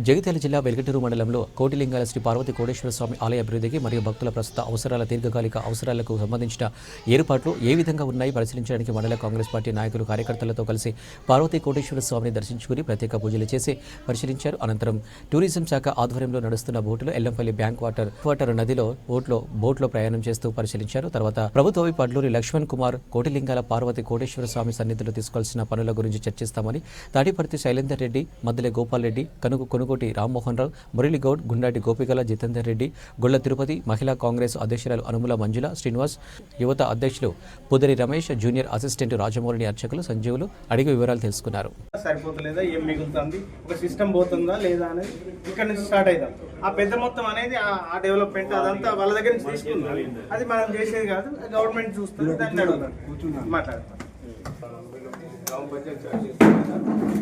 జగిత్యాల జిల్లా వెల్గటూరు మండలంలో కోటిలింగాల శ్రీ పార్వతి కోటేశ్వర స్వామి ఆలయ అభివృద్ధికి మరియు భక్తుల ప్రస్తుత అవసరాల దీర్ఘకాలిక అవసరాలకు సంబంధించిన ఏర్పాట్లు ఏ విధంగా ఉన్నాయి పరిశీలించడానికి మండల కాంగ్రెస్ పార్టీ నాయకులు కార్యకర్తలతో కలిసి పార్వతి కోటేశ్వర స్వామిని దర్శించుకుని ప్రత్యేక పూజలు చేసి పరిశీలించారు. అనంతరం టూరిజం శాఖ ఆధ్వర్యంలో నడుస్తున్న బోటులో ఎల్లంపల్లి బ్యాంక్ వాటర్ నదిలో బోట్లో ప్రయాణం చేస్తూ పరిశీలించారు. తర్వాత ప్రభుత్వ విప్ అడ్లూరి లక్ష్మణ్ కుమార్ కోటిలింగాల పార్వతి కోటేశ్వర స్వామి సన్నిధిలో తీసుకోవాల్సిన పనుల గురించి చర్చిస్తామని, తాటిపర్తి శైలేందర్ రెడ్డి, మద్దెల గోపాల్ రెడ్డి, కొనుగోటి రామ్మోహన్ రావు, మురళీగౌడ్, గుండాటి గోపికల జితేందర్ రెడ్డి, గొల్ల తిరుపతి, మహిళా కాంగ్రెస్ అధ్యక్షురాలు అనుముల మంజుల, శ్రీనివాస్, యువత అధ్యక్షులు పుదరి రమేష్, జూనియర్ అసిస్టెంట్ రాజమౌళి, అర్చకులు, సంజీవులు అడిగి వివరాలు తెలుసుకున్నారు. సరిపోతలేదా, ఏం మిగులుతుంది, ఒక సిస్టమ్ పోతుందా లేదా అనేది ఇక్కడ నుంచి స్టార్ట్ అవుతాం. ఆ పెద్ద మొత్తం అనేది ఆ డెవలప్మెంట్ అదంతా వాళ్ళ దగ్గర నుంచి తీసుకుందాం. అది మనం చేసేది కాదు, గవర్నమెంట్ చూస్తుంది, దాన్ని అడుగుతాం, మాట్లాడతాం. గ్రామ పంచాయతీ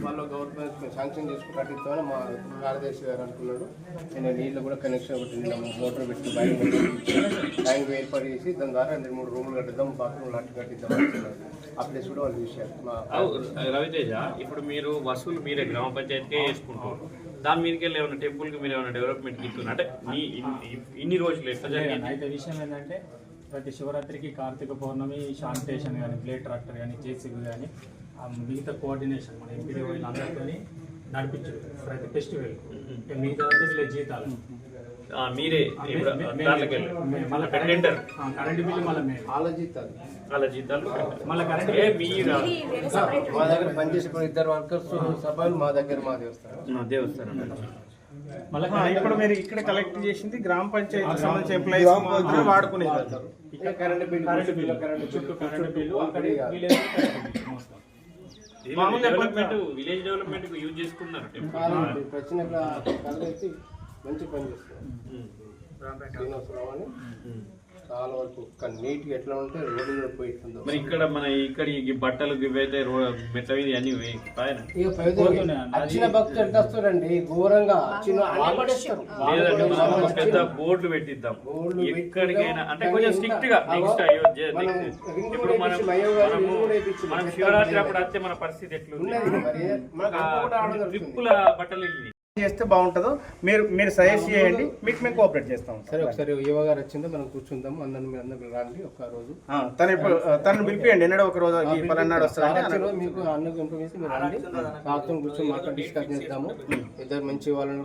వాళ్ళు గవర్నమెంట్ శాంక్షన్ చేసుకుని కట్టిస్తామని మా కార్యదర్శి గారు అనుకున్నాడు. నేను నీళ్ళు కూడా కనెక్షన్ ఒకటి మోటార్ పెట్టి బయట ట్యాంక్ ఏర్పాటు చేసి దాని ద్వారా 2-3 రూములు కట్టిద్దాం, బాత్రూమ్లు అట్టు కట్టిద్దాం అంటున్నారు. ఆ ప్లేస్ కూడా వాళ్ళు చూశారు. రవితేజ, ఇప్పుడు మీరు వసూలు మీరే గ్రామ పంచాయతీకే వేసుకుంటారు, దాని మీదకి వెళ్ళి ఏమైనా టెంపుల్కి మీరు ఏమైనా డెవలప్మెంట్ ఇస్తున్నారు అంటే ఇన్ని రోజులు ఎట్లా జరిగింది? అయితే విషయం ఏంటంటే ప్రతి శివరాత్రికి, కార్తీక పౌర్ణమి, శానిటేషన్ కానీ, ప్లేట్ ట్రాక్టర్ కానీ, జేసీబీ కానీ, మిగతా కోఆర్డినేషన్ మన ఎంపీడీ అందరితో నడిపించారు. ప్రతి ఫెస్టివల్ మిగతా జీతాలు మీరే కరెంట్ బిల్లు మళ్ళీ వాళ్ళ జీతాలు మళ్ళీ కరెంట్ మా దగ్గర పనిచేసే 2 వర్కర్స్ సభలు మా దగ్గర మా దేవస్థానం. ఇప్పుడు మీరు ఇక్కడ కలెక్ట్ చేసింది గ్రామ పంచాయతీ సంబంధించిన ఎంప్లాయీస్ వాడుకునేది. ఇక్కడ కరెంట్ బిల్లు చుట్టూ కరెంట్ బిల్లు మామూలు డెవలప్మెంట్, విలేజ్ డెవలప్మెంట్ యూజ్ చేసుకున్నారు. ప్రశ్న కలిసి మంచి పని చేస్తున్నారు. చాలా వరకు నీట్గా ఎట్లా ఉంటే రోడ్డు కూడా పోయిస్తుందో. మరి ఇక్కడ ఈ బట్టలు ఇవైతే మెట్ల మీద అన్ని వచ్చిన భక్తులు ఎంత వస్తారండి, ఘోరంగా లేదంటే మనం పెద్ద బోర్డులు పెట్టిద్దాం ఎక్కడికైనా, అంటే కొంచెం స్ట్రిక్ట్ గా. నెక్స్ట్ ఇప్పుడు మనం శివరాత్రి అప్పుడు వస్తే మన పరిస్థితి ఎట్లా ట్రిప్పుల బట్టలు చేస్తే బాగుంటుందో మీరు సజెస్ట్ చేయండి, మీకు మేము కోఆపరేట్ చేస్తాం. సరే, ఒకసారి యువ గారు వచ్చిందో మనం కూర్చుందాం, అందరూ రండి ఒక రోజు. తను పిలిపియండి, ఎన్నడో ఒక రోజు పలానాడు వస్తారు. మీకు అన్నకు ఇన్ఫర్మేషన్ మీరు రండి, కాకపోతే కూర్చొని మాట్లాడి డిస్కస్ చేద్దాము. ఇద్దరు మంచి వాళ్ళని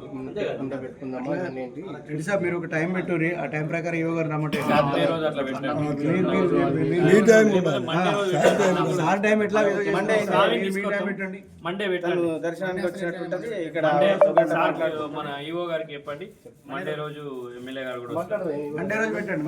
పెట్టుకుందాము. ఏంటి సార్, మీరు ఒక టైం పెట్టుర్రి, ఆ టైం ప్రకారం యువ గారు రమ్మంటే సార్ టైం ఎట్లా మండే దర్శనానికి వచ్చినట్టుంటది. ఇక్కడ మన ఈవో గారికి చెప్పండి, మండే రోజు ఎమ్మెల్యే గారు కూడా మండే రోజు పెట్టండి.